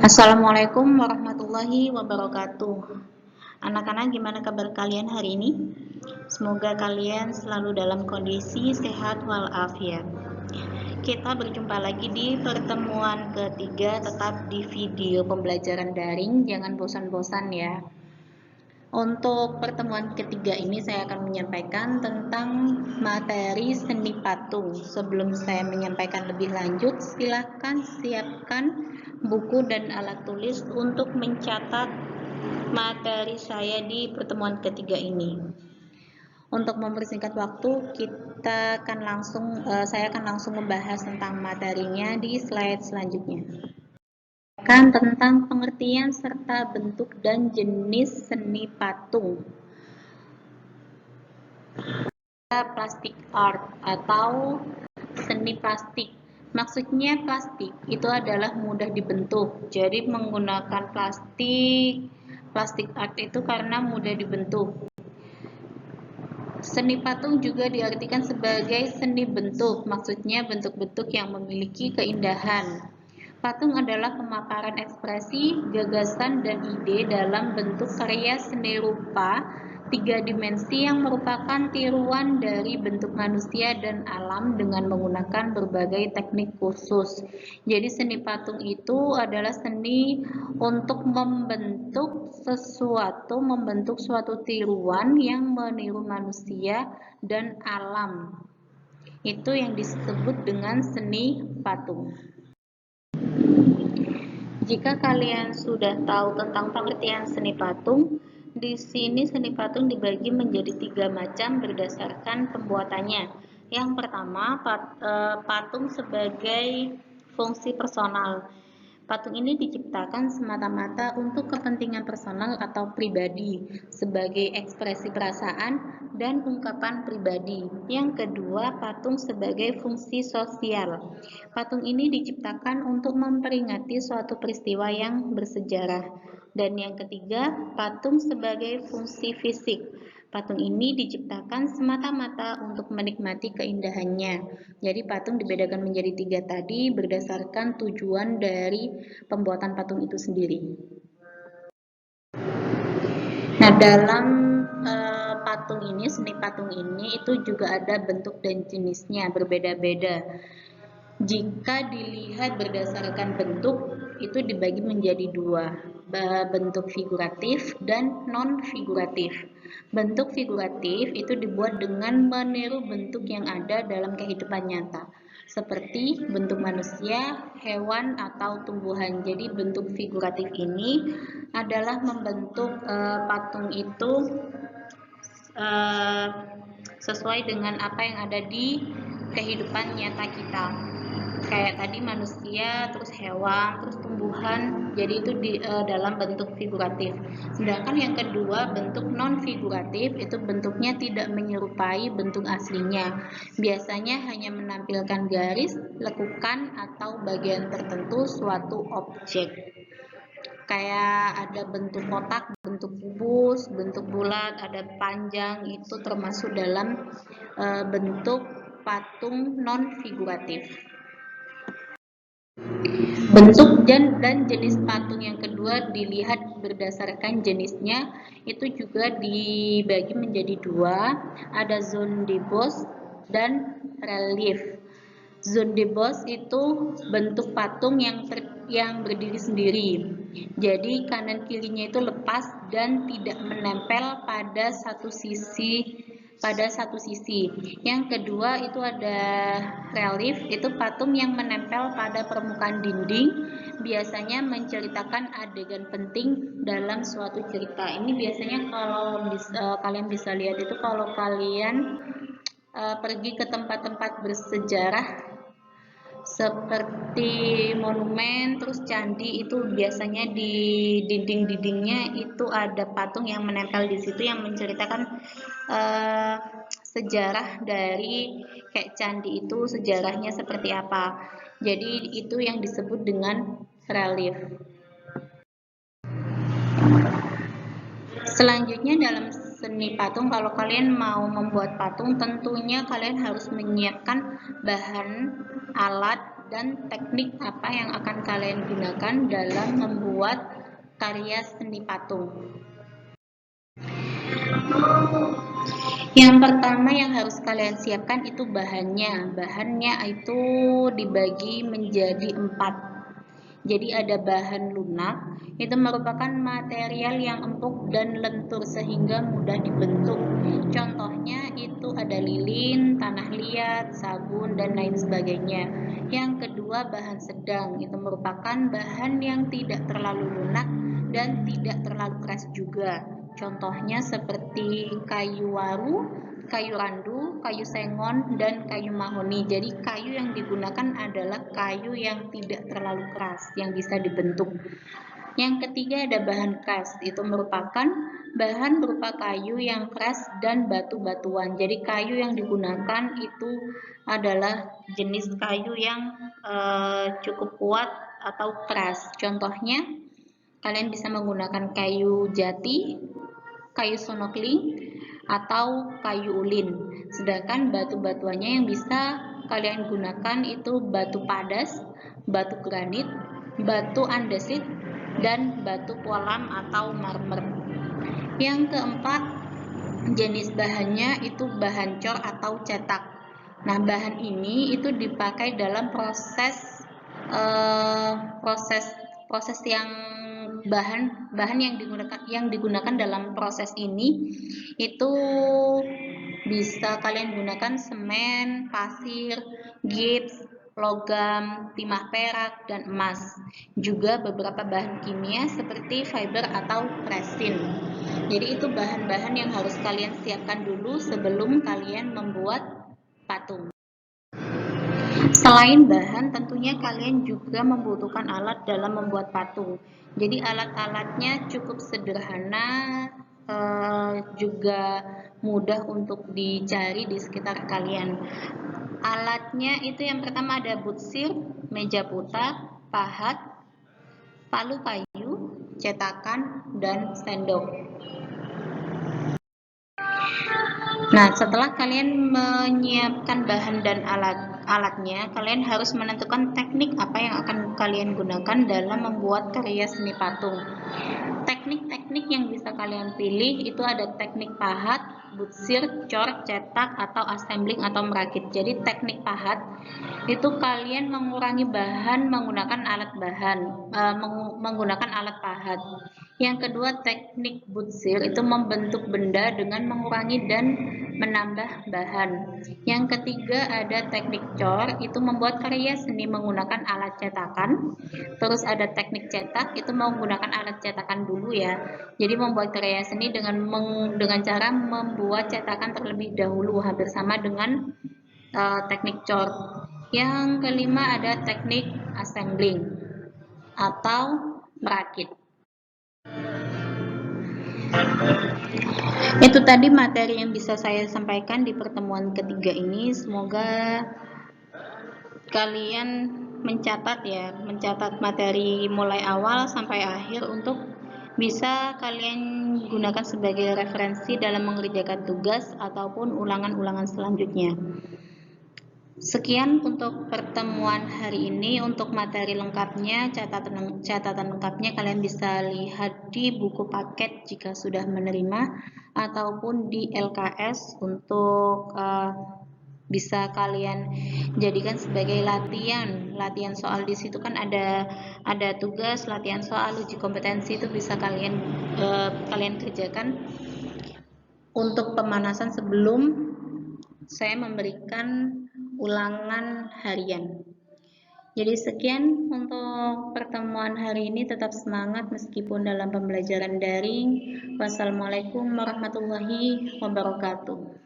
Assalamualaikum warahmatullahi wabarakatuh. Anak-anak, gimana kabar kalian hari ini? Semoga kalian selalu dalam kondisi sehat walafiat. Kita berjumpa lagi di pertemuan ketiga, tetap di video pembelajaran daring. Jangan bosan-bosan ya. Untuk pertemuan ketiga ini saya akan menyampaikan tentang materi seni patung. Sebelum saya menyampaikan lebih lanjut, silakan siapkan buku dan alat tulis untuk mencatat materi saya di pertemuan ketiga ini. Untuk mempersingkat waktu, saya akan langsung membahas tentang materinya di slide selanjutnya. Tentang pengertian serta bentuk dan jenis seni patung. Plastic art atau seni plastik. Maksudnya plastik itu adalah mudah dibentuk. Jadi menggunakan plastik art itu karena mudah dibentuk. Seni patung juga diartikan sebagai seni bentuk. Maksudnya bentuk-bentuk yang memiliki keindahan. Patung adalah pemaparan ekspresi, gagasan, dan ide dalam bentuk karya seni rupa 3 dimensi yang merupakan tiruan dari bentuk manusia dan alam dengan menggunakan berbagai teknik khusus. Jadi seni patung itu adalah seni untuk membentuk suatu tiruan yang meniru manusia dan alam. Itu yang disebut dengan seni patung. Jika kalian sudah tahu tentang pengertian seni patung, di sini seni patung dibagi menjadi 3 macam berdasarkan pembuatannya. Yang pertama, patung sebagai fungsi personal. Patung ini diciptakan semata-mata untuk kepentingan personal atau pribadi, sebagai ekspresi perasaan dan ungkapan pribadi. Yang kedua, patung sebagai fungsi sosial. Patung ini diciptakan untuk memperingati suatu peristiwa yang bersejarah. Dan yang ketiga, patung sebagai fungsi fisik. Patung ini diciptakan semata-mata untuk menikmati keindahannya. Jadi patung dibedakan menjadi 3 tadi berdasarkan tujuan dari pembuatan patung itu sendiri. Nah, dalam seni patung ini itu juga ada bentuk dan jenisnya berbeda-beda. Jika dilihat berdasarkan bentuk, itu dibagi menjadi 2, bentuk figuratif dan non-figuratif. Bentuk figuratif itu dibuat dengan meniru bentuk yang ada dalam kehidupan nyata, seperti bentuk manusia, hewan, atau tumbuhan. Jadi bentuk figuratif ini adalah membentuk patung itu sesuai dengan apa yang ada di kehidupan nyata kita. Kayak tadi manusia, terus hewan, terus tumbuhan, jadi itu dalam bentuk figuratif. Sedangkan yang kedua, bentuk non figuratif, itu bentuknya tidak menyerupai bentuk aslinya. Biasanya hanya menampilkan garis, lekukan, atau bagian tertentu suatu objek. Kayak ada bentuk kotak, bentuk kubus, bentuk bulat, ada panjang, itu termasuk dalam bentuk patung non figuratif. Bentuk dan jenis patung yang kedua dilihat berdasarkan jenisnya, itu juga dibagi menjadi 2, ada zone de boss dan relief. Zone de boss itu bentuk patung yang berdiri sendiri. Jadi kanan kirinya itu lepas dan tidak menempel pada satu sisi. Yang kedua itu ada relief, itu patung yang menempel pada permukaan dinding, biasanya menceritakan adegan penting dalam suatu cerita. Ini biasanya kalau kalian bisa lihat itu kalau kalian pergi ke tempat-tempat bersejarah seperti monumen, terus candi, itu biasanya di dinding-dindingnya itu ada patung yang menempel di situ yang menceritakan sejarah dari kayak candi itu, sejarahnya seperti apa. Jadi itu yang disebut dengan relief. Selanjutnya dalam seni patung, kalau kalian mau membuat patung, tentunya kalian harus menyiapkan bahan, alat, dan teknik apa yang akan kalian gunakan dalam membuat karya seni patung. Yang pertama yang harus kalian siapkan itu bahannya. Bahannya itu dibagi menjadi 4. Jadi ada bahan lunak, itu merupakan material yang empuk dan lentur sehingga mudah dibentuk. Contohnya itu ada lilin, tanah liat, sabun, dan lain sebagainya. Yang kedua bahan sedang, itu merupakan bahan yang tidak terlalu lunak dan tidak terlalu keras juga. Contohnya seperti kayu waru, kayu randu, kayu sengon, dan kayu mahoni. Jadi kayu yang digunakan adalah kayu yang tidak terlalu keras, yang bisa dibentuk. Yang ketiga ada bahan cast, itu merupakan bahan berupa kayu yang keras dan batu-batuan. Jadi kayu yang digunakan itu adalah jenis kayu yang cukup kuat atau keras. Contohnya kalian bisa menggunakan kayu jati, kayu sonokling, atau kayu ulin. Sedangkan batu-batuannya yang bisa kalian gunakan itu batu padas, batu granit, batu andesit, dan batu polam atau marmer. Yang keempat, jenis bahannya itu bahan cor atau cetak. Nah, bahan ini itu dipakai dalam proses yang bahan yang digunakan dalam proses ini itu bisa kalian gunakan semen, pasir, gips, logam, timah perak, dan emas. Juga beberapa bahan kimia seperti fiber atau resin. Jadi itu bahan-bahan yang harus kalian siapkan dulu sebelum kalian membuat patung. Selain bahan, tentunya kalian juga membutuhkan alat dalam membuat patung. Jadi alat-alatnya cukup sederhana, juga mudah untuk dicari di sekitar kalian. Alatnya itu yang pertama ada butsir, meja putar, pahat, palu kayu, cetakan, dan sendok. Nah, setelah kalian menyiapkan bahan dan alatnya, kalian harus menentukan teknik apa yang akan kalian gunakan dalam membuat karya seni patung. Teknik-teknik yang bisa kalian pilih itu ada teknik pahat, butsir, cor, cetak, atau assembling atau merakit. Jadi teknik pahat itu kalian mengurangi bahan menggunakan alat pahat. Yang kedua teknik butsir itu membentuk benda dengan mengurangi dan menambah bahan. Yang ketiga ada teknik cor, itu membuat karya seni menggunakan alat cetakan. Terus ada teknik cetak, itu menggunakan alat cetakan dulu ya. Jadi membuat karya seni dengan cara membuat cetakan terlebih dahulu, hampir sama dengan teknik cor. Yang kelima ada teknik assembling atau merakit. Itu tadi materi yang bisa saya sampaikan di pertemuan ketiga ini. Semoga kalian mencatat materi mulai awal sampai akhir untuk bisa kalian gunakan sebagai referensi dalam mengerjakan tugas ataupun ulangan-ulangan selanjutnya. Sekian untuk pertemuan hari ini. Untuk materi lengkapnya, catatan lengkapnya kalian bisa lihat di buku paket jika sudah menerima, ataupun di LKS untuk bisa kalian jadikan sebagai latihan soal. Di situ kan ada tugas, latihan soal, uji kompetensi, itu bisa kalian kerjakan untuk pemanasan sebelum saya memberikan ulangan harian. Jadi sekian untuk pertemuan hari ini. Tetap semangat meskipun dalam pembelajaran daring. Wassalamualaikum warahmatullahi wabarakatuh.